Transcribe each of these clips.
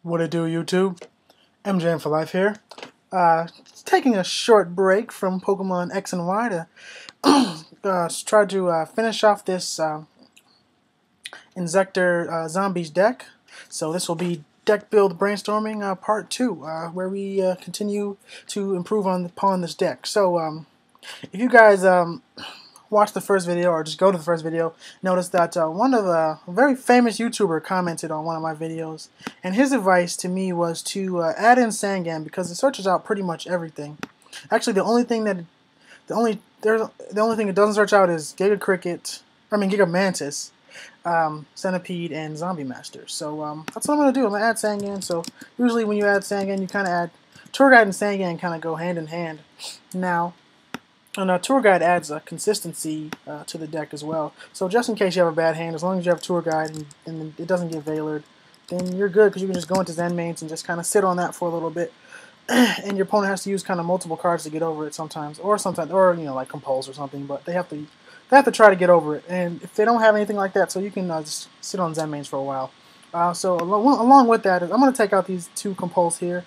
What it do, YouTube? MJM for life here. Taking a short break from Pokemon X and Y to try to finish off this Inzektor Zombies deck. So this will be deck build brainstorming part 2, where we continue to improve upon this deck. So if you guys watch the first video or just go to the first video, notice that one of a very famous YouTuber commented on one of my videos, and his advice to me was to add in Sangan because it searches out pretty much everything. Actually, the only thing it doesn't search out is Giga Mantis, Centipede, and Zombie Master. So that's what I'm gonna do. I'm gonna add Sangan. So usually when you add Sangan, you kind of add Tour Guide and Sangan kind of go hand in hand. Now. And Tour Guide adds a consistency to the deck as well. So just in case you have a bad hand, as long as you have Tour Guide and it doesn't get Veilered, then you're good because you can just go into Zen Mains and just kind of sit on that for a little bit. And your opponent has to use kind of multiple cards to get over it sometimes, or you know, like Compulse or something. But they have to try to get over it. And if they don't have anything like that, so you can just sit on Zen Mains for a while. So along with that, I'm going to take out these two Compulse here.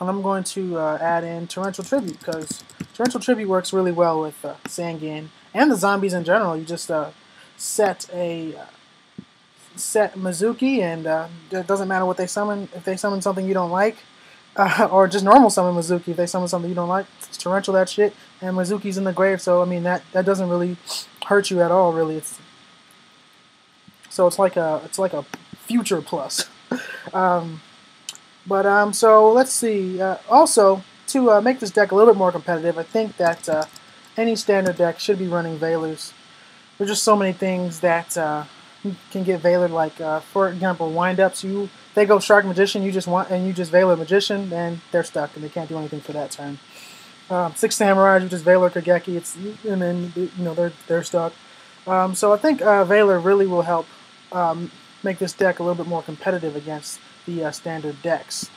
And I'm going to add in Torrential Tribute because Torrential Tribute works really well with Sangan and the zombies in general. You just set Mizuki, and it doesn't matter what they summon. If they summon something you don't like, or just normal summon Mizuki, if they summon something you don't like, just Torrential that shit, and Mizuki's in the grave. So I mean that doesn't really hurt you at all. Really, it's like a future plus. So let's see. Also, to make this deck a little bit more competitive, I think that any standard deck should be running Veilers. There's just so many things that can get Veilered. Like for example, windups. They go Shark Magician. You just Veiler Magician, and they're stuck and they can't do anything for that turn. Six Samurai, you just Veiler Kageki. And then they're stuck. So I think Veiler really will help make this deck a little bit more competitive against the standard decks.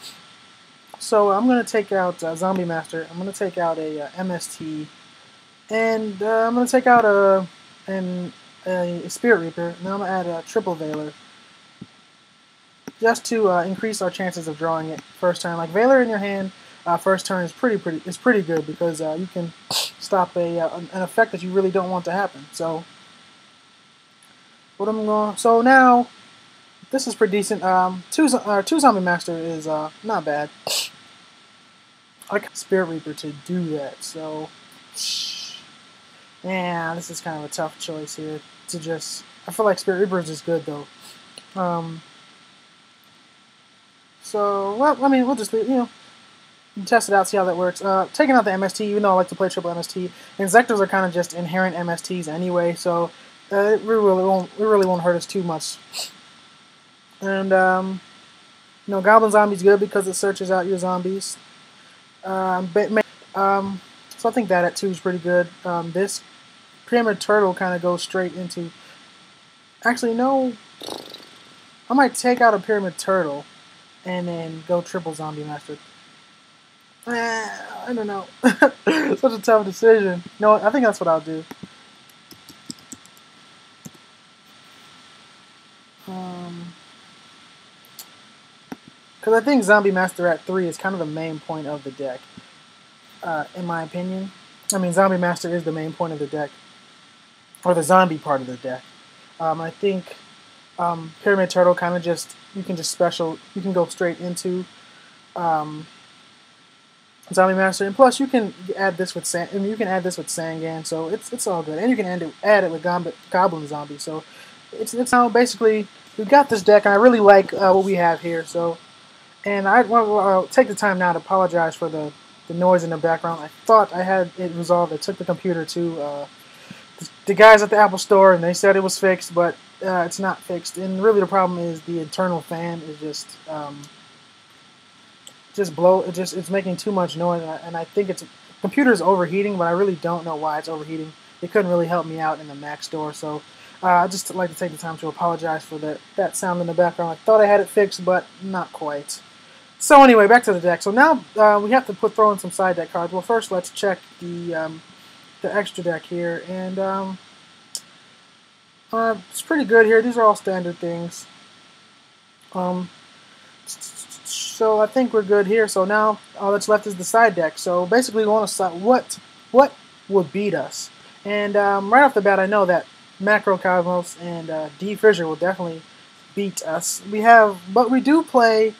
So I'm going to take out Zombie Master, I'm going to take out a MST, and I'm going to take out a Spirit Reaper, and then I'm going to add a Triple Veiler, just to increase our chances of drawing it first turn. Like Veiler in your hand first turn is pretty good because you can stop an effect that you really don't want to happen. So so now. This is pretty decent. Two Zombie Master is not bad. I got Spirit Reaper to do that, so yeah, this is kind of a tough choice here. I feel like Spirit Reaper is just good though. Well, I mean, we'll just test it out, see how that works. Taking out the MST, even though I like to play triple MST, Inzektors are kind of just inherent MSTs anyway, so it really won't hurt us too much. And Goblin Zombie's good because it searches out your zombies. So I think that at 2 is pretty good. This Pyramid Turtle kind of goes straight into. Actually, no. I might take out a Pyramid Turtle and then go triple Zombie Master. I don't know. Such a tough decision. No, I think that's what I'll do. Because I think Zombie Master at 3 is kind of the main point of the deck, in my opinion. I mean, Zombie Master is the main point of the deck, or the zombie part of the deck. I think Pyramid Turtle kind of you can go straight into Zombie Master, and plus you can add this with Sangan, so it's all good, and you can add it with Goblin Zombie. So it's now basically we've got this deck, and I really like what we have here. So. And I want to take the time now to apologize for the noise in the background. I thought I had it resolved. I took the computer to the guys at the Apple Store, and they said it was fixed, but it's not fixed. And really, the problem is the internal fan is it's making too much noise, and I think the computer is overheating, but I really don't know why it's overheating. They couldn't really help me out in the Mac store, so I'd just like to take the time to apologize for that sound in the background. I thought I had it fixed, but not quite. So anyway, back to the deck. So now we have to throw in some side deck cards. Well, first let's check the extra deck here, and it's pretty good here. These are all standard things. So I think we're good here. So now all that's left is the side deck. So basically, we want to decide what would beat us. And right off the bat, I know that Macrocosmos and D Fissure will definitely beat us. But we do play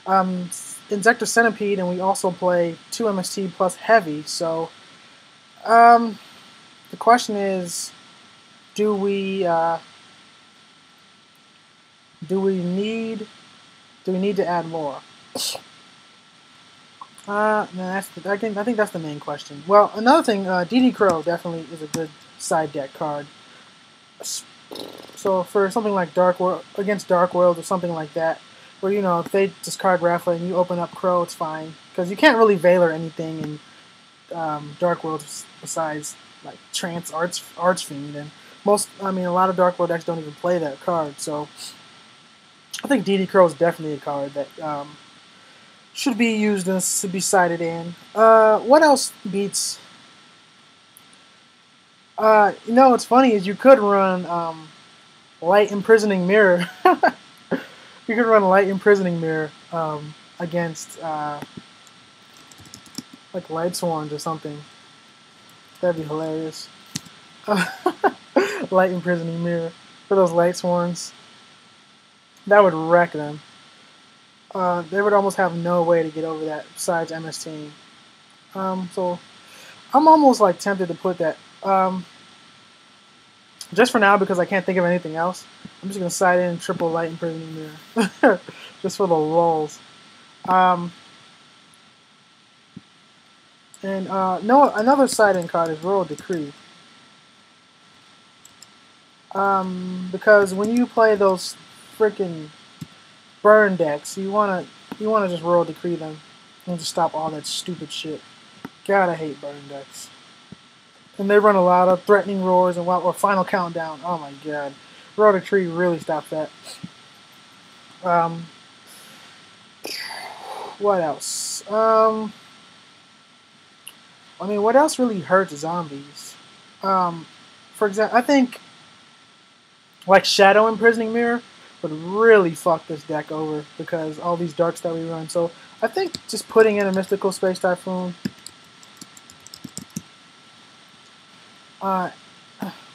Inzektor Centipede, and we also play 2 MST plus Heavy. So the question is, do we need to add more? I think that's the main question. Well, another thing, DD Crow definitely is a good side deck card. So for something like Dark World against Dark World or something like that, where if they discard Raffle and you open up Crow, it's fine because you can't really Valor anything in Dark World besides like Trance Archfiend, and a lot of Dark World decks don't even play that card. So I think DD Crow is definitely a card that should be used and should be sided in. What else beats? What's funny is you could run Light Imprisoning Mirror. You could run Light Imprisoning Mirror against like Light Swarms or something. That'd be hilarious. Light Imprisoning Mirror for those Light Swarms. That would wreck them. They would almost have no way to get over that besides MST. So I'm almost like tempted to put that. Just for now, because I can't think of anything else, I'm just going to side in triple Light Imprisoning Mirror. Just for the lulz. Another side-in card is Royal Decree. Because when you play those freaking burn decks, you wanna just Royal Decree them and just stop all that stupid shit. God, I hate burn decks. And they run a lot of Threatening Roars or Final Countdown. Oh my god, Royal Decree really stops that. What else? What else really hurts zombies? For example, I think like Shadow Imprisoning Mirror would really fuck this deck over because all these darks that we run. So I think just putting in a Mystical Space Typhoon,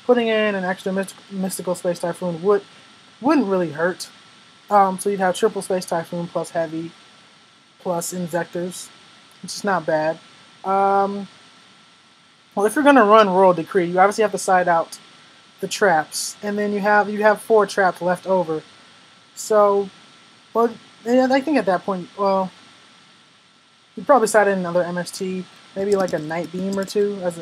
putting in an extra Mystical Space Typhoon wouldn't really hurt. So you'd have triple Space Typhoon plus Heavy plus Inzektors, which is not bad. Well, if you're gonna run Royal Decree, you obviously have to side out the traps, and then you have 4 traps left over. So, well, I think at that point, well, you'd probably side in another MST, maybe like a Night Beam or 2 as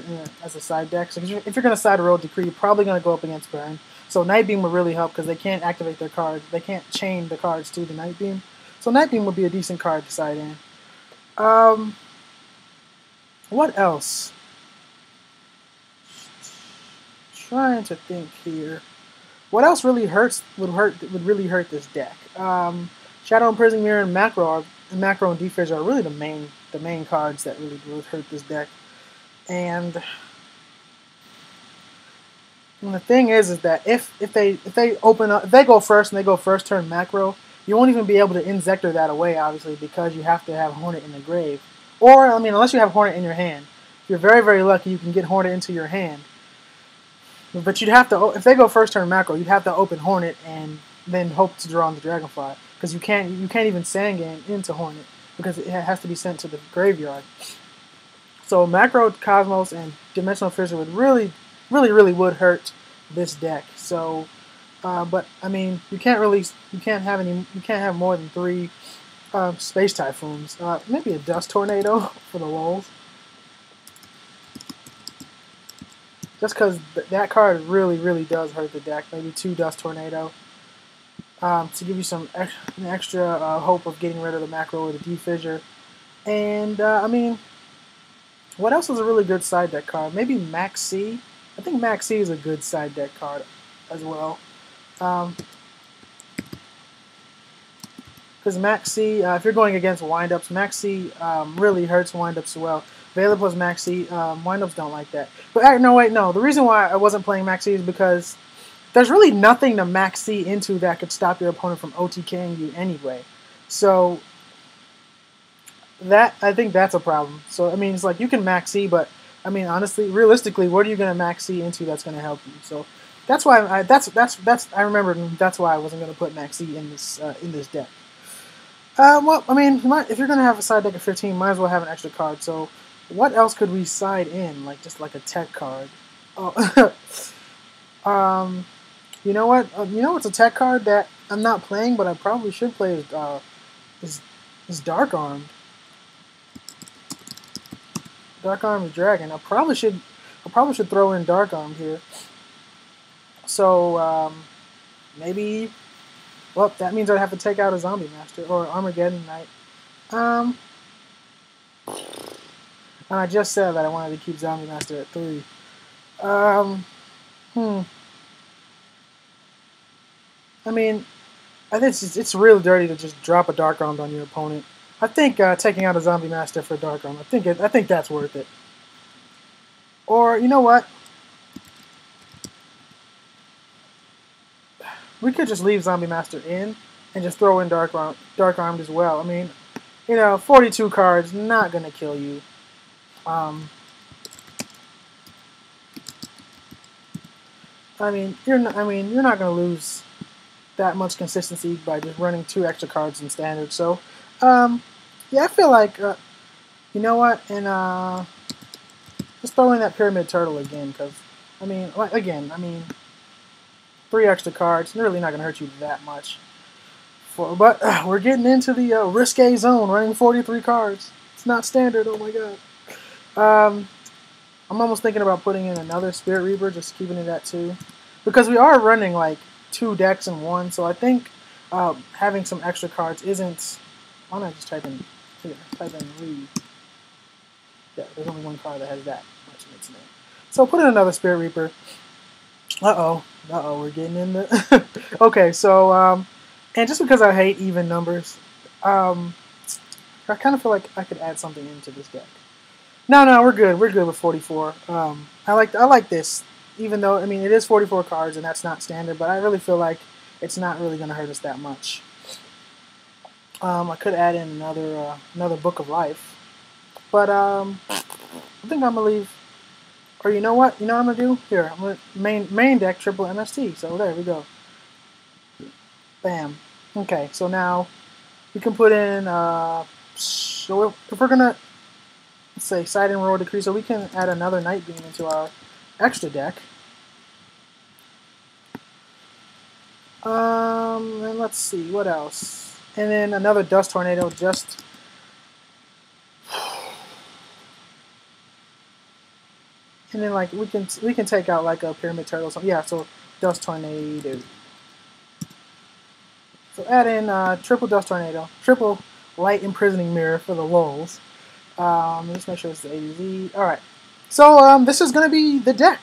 a side deck. So if you're gonna side a Royal Decree, you're probably gonna go up against Burn. So Night Beam would really help because they can't activate their cards. They can't chain the cards to the Night Beam. So Night Beam would be a decent card to side in. What else? Trying to think here. What else really would really hurt this deck? Shadow Imprisoning Mirror and Macro and D Fissure are really the main cards that really would hurt this deck. And the thing is that if they go first and they go first turn Macro, you won't even be able to Inzektor that away, obviously, because you have to have Hornet in the grave. Or unless you have Hornet in your hand. If you're very, very lucky, you can get Hornet into your hand. But you'd have to, if they go first turn Macro, you'd have to open Hornet and then hope to draw on the Dragonfly, because you can't even Sangan into Hornet because it has to be sent to the graveyard. So Macro Cosmos and Dimensional Fissure would really would hurt this deck. So, but you can't have more than 3 Space Typhoons. Maybe a Dust Tornado for the lulz. Just because that card really does hurt the deck. Maybe 2 Dust Tornado to give you an extra hope of getting rid of the Macro or the D Fissure. And what else is a really good side deck card? Maybe Max C. I think Max C is a good side deck card as well. Because Max C, if you're going against windups, Max C really hurts windups as well. Valor plus Max C, windups don't like that. But no. The reason why I wasn't playing Max C is because there's really nothing to Max C into that could stop your opponent from OTKing you anyway. So that, I think that's a problem. So I mean, it's like you can max C, but I mean, honestly, realistically, what are you going to max C into that's going to help you? So that's why I remember that's why I wasn't going to put max C in this deck. Well, I mean, if you're going to have a side deck of 15, might as well have an extra card. So what else could we side in? Like just like a tech card. Oh, you know what? You know what's a tech card that I'm not playing, but I probably should play is Dark Armed. Dark Armed Dragon. I probably should throw in Dark Armed here. So maybe. Well, that means I'd have to take out a Zombie Master or Armageddon Knight. And I just said that I wanted to keep Zombie Master at 3. I mean, I think it's real dirty to just drop a Dark Armed on your opponent. I think taking out a Zombie Master for Dark Armed, I think that's worth it. Or you know what? We could just leave Zombie Master in and just throw in Dark Armed as well. I mean, you know, 42 cards, not gonna kill you. I mean, you're not gonna lose that much consistency by just running 2 extra cards in standard. So, yeah, I feel like you know what, and just throw in that Pyramid Turtle again, because I mean, 3 extra cards, really not gonna hurt you that much. But we're getting into the risque zone, running 43 cards. It's not standard. Oh my god. I'm almost thinking about putting in another Spirit Reaper, just keeping it at 2, because we are running like 2 decks in 1. So I think having some extra cards isn't. Why not just type in Reed? Yeah, there's only 1 card that has that much in its name. So put in another Spirit Reaper. We're getting in the. Okay, so and just because I hate even numbers, I kind of feel like I could add something into this deck. No, we're good. We're good with 44. I like this, even though I mean it is 44 cards and that's not standard, but I really feel like it's not really going to hurt us that much. I could add in another Book of Life, but I think I'm gonna leave. Or you know what? You know what I'm gonna do? Here, I'm gonna main deck triple MST. So there we go. Bam. Okay, so now we can put in. So if we're gonna, let's say, side and roll decree, so we can add another Night Beam into our extra deck. And let's see what else. And then another Dust Tornado, just. And then like we can take out like a Pyramid Turtle. So yeah, so Dust Tornado. So add in triple Dust Tornado, triple Light Imprisoning Mirror for the lulz. Let's make sure it's the A to Z. All right. So this is gonna be the deck.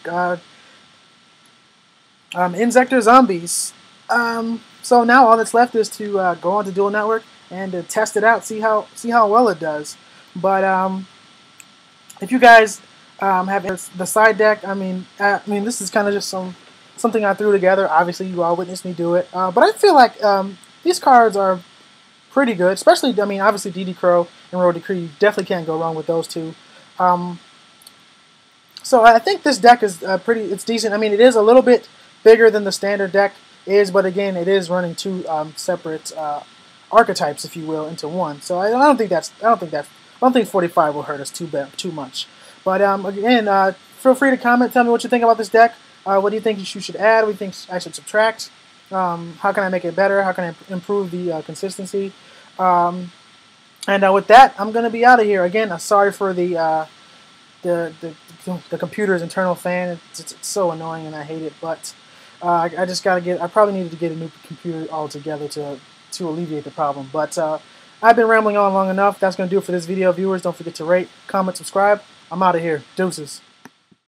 Inzektor Zombies. So now all that's left is to go on to Duel Network and to test it out, see how well it does. But if you guys have the side deck, I mean, this is kind of just something I threw together. Obviously, you all witnessed me do it, but I feel like these cards are pretty good. Especially, I mean, obviously DD Crow and Road Decree. You definitely can't go wrong with those 2. So I think this deck is it's decent. I mean, it is a little bit bigger than the standard deck is, but again, it is running 2 separate archetypes, if you will, into 1. So I don't think 45 will hurt us too much. But again, feel free to comment. Tell me what you think about this deck. What do you think you should add? What do you think I should subtract? How can I make it better? How can I improve the consistency? And with that, I'm going to be out of here. Again, sorry for the computer's internal fan. It's so annoying and I hate it. But I just got to I probably needed to get a new computer altogether to alleviate the problem. But I've been rambling on long enough. That's going to do it for this video. Viewers, don't forget to rate, comment, subscribe. I'm out of here. Deuces.